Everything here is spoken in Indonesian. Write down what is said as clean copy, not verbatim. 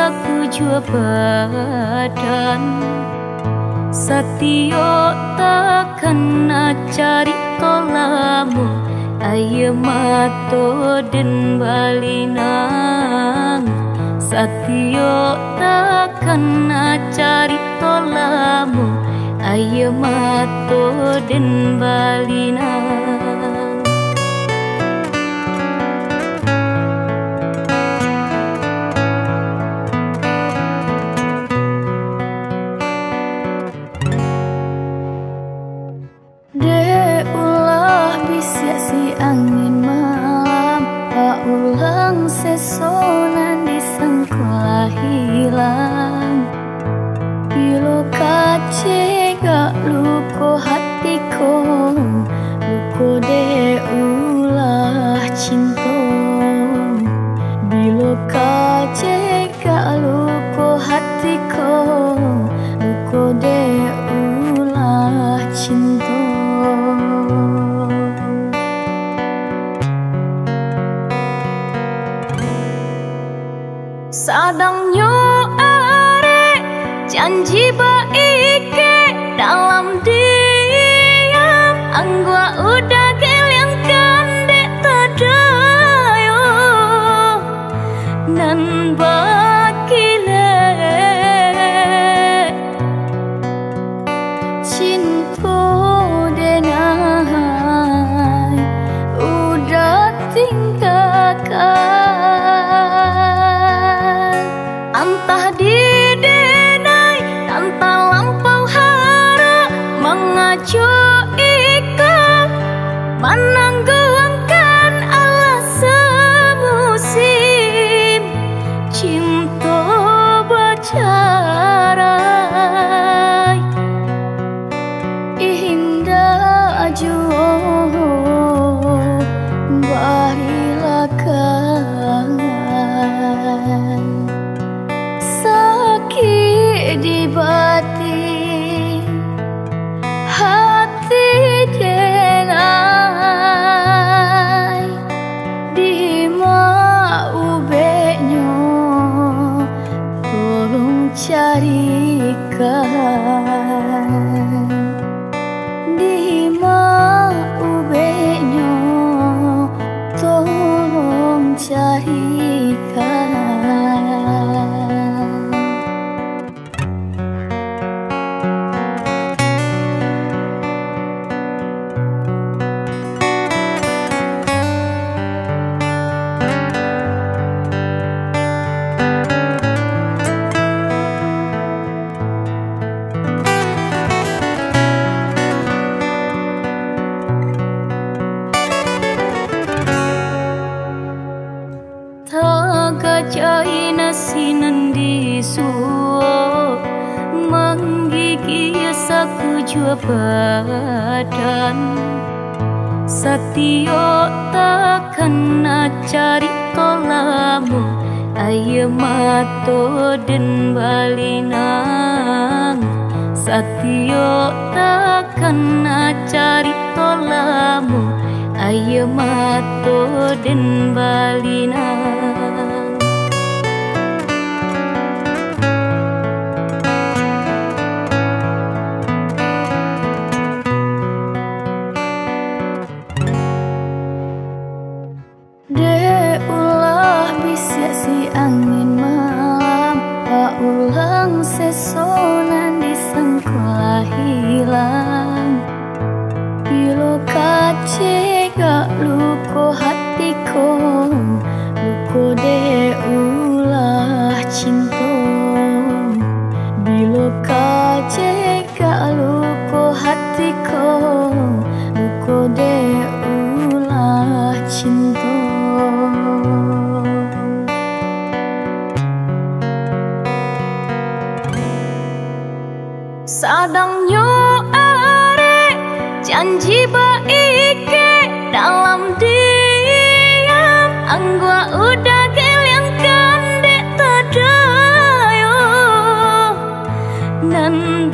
sakujua badan Satyo takkan cari tolamu Ayo mato den balinang Satyo takkan cari tolamu Ayo mato den balinang angin malam paulang sesonan di sengkola hilang Bilo kace gak luko hatiko Luko de ulah cinta Bilo kace gak luko hatiko Luko de ulah cinta Sadangnya are janji baik dalam diam Anggua udah gelangkan dek tadayo Nan bakile cinta denai udah tinggalkan Entah di denai tanpa lampau hara Mengacu ikat menangguangkan alas semusim Cinta bacarai Indah jua barilah kangen di batin hati denai di mau benyo tolong carikan di mau benyo tolong carikan Jaina sinan di suo menggigil sakujua badan Satyo takkan cari tolamu Ayo mato den balinang Satyo takkan cari tolamu Ayo mato den balinang si angin malam paulang sesonan di sengkola hilang Bilo kace gak luko hatiko Luko de ulah cinta Bilo kace gak luko hatiko Luko de ulah cinta Sadangnya are janji baik dalam diam Anggua udah gelangkan dek tadayo Nan